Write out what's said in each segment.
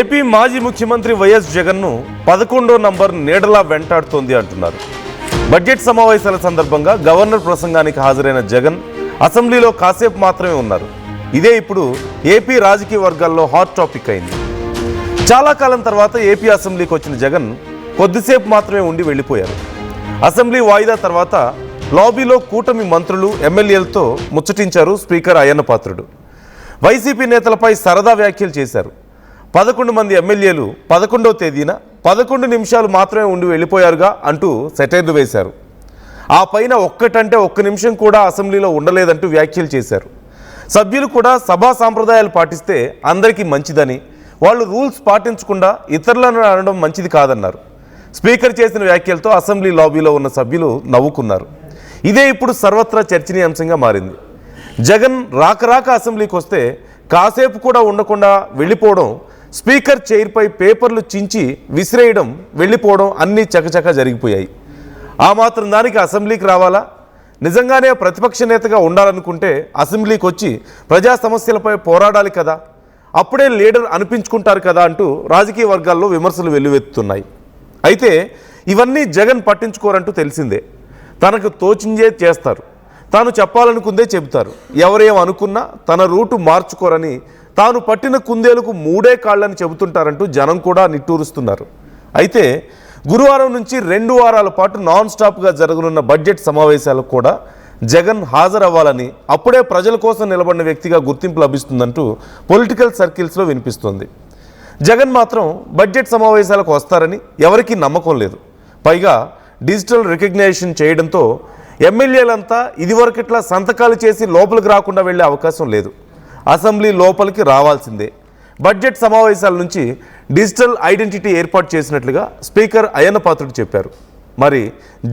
AP మాజీ ముఖ్యమంత్రి YS జగన్ను 11వ నంబర్ నీడలా వెంటాడుతోంది అంటున్నారు. బడ్జెట్ సమావేశాల సందర్భంగా గవర్నర్ ప్రసంగానికి హాజరైన జగన్ అసెంబ్లీలో కాసేపు మాత్రమే ఉన్నారు. ఇదే ఇప్పుడు ఏపీ రాజకీయ వర్గాల్లో హాట్ టాపిక్ అయింది. చాలా కాలం తర్వాత ఏపీ అసెంబ్లీకి వచ్చిన జగన్ కొద్దిసేపు మాత్రమే ఉండి వెళ్ళిపోయారు. అసెంబ్లీ వాయిదా తర్వాత లాబీలో కూటమి మంత్రులు ఎమ్మెల్యేలతో ముచ్చటించారు స్పీకర్ అయ్యన్న పాత్రుడు. వైసీపీ నేతలపై సరదా వ్యాఖ్యలు చేశారు. 11 మంది ఎమ్మెల్యేలు 11వ తేదీన 11 నిమిషాలు మాత్రమే ఉండి వెళ్ళిపోయారుగా అంటూ సెటైర్లు వేశారు. ఆ పైన ఒక్కటంటే ఒక్క నిమిషం కూడా అసెంబ్లీలో ఉండలేదంటూ వ్యాఖ్యలు చేశారు. సభ్యులు కూడా సభా సాంప్రదాయాలు పాటిస్తే అందరికీ మంచిదని, వాళ్ళు రూల్స్ పాటించకుండా ఇతరులను అనడం మంచిది కాదన్నారు. స్పీకర్ చేసిన వ్యాఖ్యలతో అసెంబ్లీ లాబీలో ఉన్న సభ్యులు నవ్వుకున్నారు. ఇదే ఇప్పుడు సర్వత్రా చర్చనీయాంశంగా మారింది. జగన్ రాక అసెంబ్లీకి వస్తే కాసేపు కూడా ఉండకుండా వెళ్ళిపోవడం, స్పీకర్ చైర్పై పేపర్లు చించి విసిరేయడం, వెళ్ళిపోవడం అన్నీ చకచకా జరిగిపోయాయి. ఆ మాత్రం దానికి అసెంబ్లీకి రావాలా? నిజంగానే ప్రతిపక్ష నేతగా ఉండాలనుకుంటే అసెంబ్లీకి వచ్చి ప్రజా సమస్యలపై పోరాడాలి కదా, అప్పుడే లీడర్ అనిపించుకుంటారు కదా అంటూ రాజకీయ వర్గాల్లో విమర్శలు వెల్లువెత్తుతున్నాయి. అయితే ఇవన్నీ జగన్ పట్టించుకోరంటూ తెలిసిందే. తనకు తోచిందే చేస్తారు, తాను చెప్పాలనుకుందే చెబుతారు. ఎవరేం అనుకున్నా తన రూటు మార్చుకోరని, తాను పట్టిన కుందేలకు 3 కాళ్ళని చెబుతుంటారంటూ జనం కూడా నిట్టూరుస్తున్నారు. అయితే గురువారం నుంచి 2 వారాల పాటు నాన్ స్టాప్గా జరగనున్న బడ్జెట్ సమావేశాలకు కూడా జగన్ హాజరవ్వాలని, అప్పుడే ప్రజల కోసం నిలబడిన వ్యక్తిగా గుర్తింపు లభిస్తుందంటూ పొలిటికల్ సర్కిల్స్లో వినిపిస్తోంది. జగన్ మాత్రం బడ్జెట్ సమావేశాలకు వస్తారని ఎవరికీ నమ్మకం లేదు. పైగా డిజిటల్ రికగ్నైజేషన్ చేయడంతో ఎమ్మెల్యేలంతా ఇదివరకట్లా సంతకాలు చేసి లోపలికి రాకుండా వెళ్ళే అవకాశం లేదు. అసెంబ్లీ లోపలికి రావాల్సిందే. బడ్జెట్ సమావేశాల నుంచి డిజిటల్ ఐడెంటిటీ ఏర్పాటు చేసినట్లుగా స్పీకర్ అయ్యన్న పాత్రుడు చెప్పారు. మరి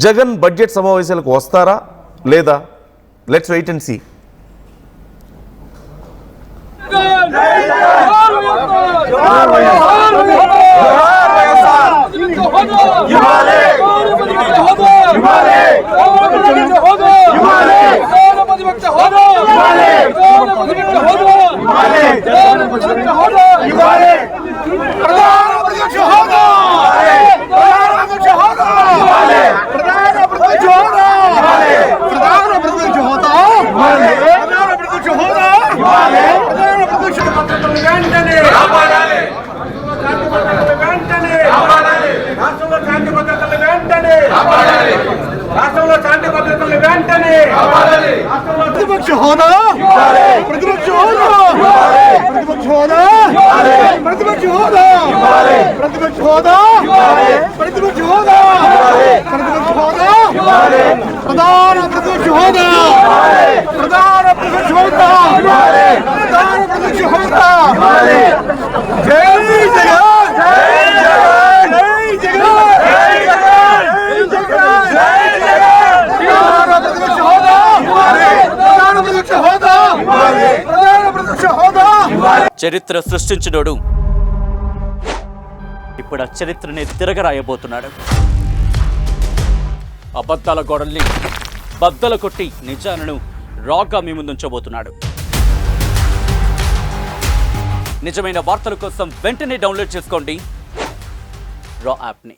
జగన్ బడ్జెట్ సమావేశాలకు వస్తారా లేదా? Let's wait and see. ప్రతిపక్ష హోదా, ప్రతిపక్ష హోదా, ప్రతిపక్ష హోదా, ప్రతిపక్ష హోదా, ప్రతిపక్ష హోదా, ప్రతిపక్ష హోదా, ప్రతిపక్ష హోదా, ప్రధాన ప్రతిపక్ష హోదా, ప్రధాన ప్రతిపక్ష హోదా, ప్రధాన ప్రతిపక్ష హోదా. జై జగన్, జై జగన్, జై జగన్, జై జగన్, జై జగన్. ప్రధాన ప్రతిపక్ష హోదా, ప్రధాన ప్రతిపక్ష హోదా, ప్రధాన ప్రతిపక్ష హోదా. చరిత్ర సృష్టించినోడు ఇప్పుడు ఆ చరిత్రని తిరగరాయబోతున్నాడు. అబద్ధాల గోడల్ని బద్దలు కొట్టి నిజాలను రాగా మీ ముందుంచబోతున్నాడు. నిజమైన వార్తల కోసం వెంటనే డౌన్లోడ్ చేసుకోండి రా యాప్ని.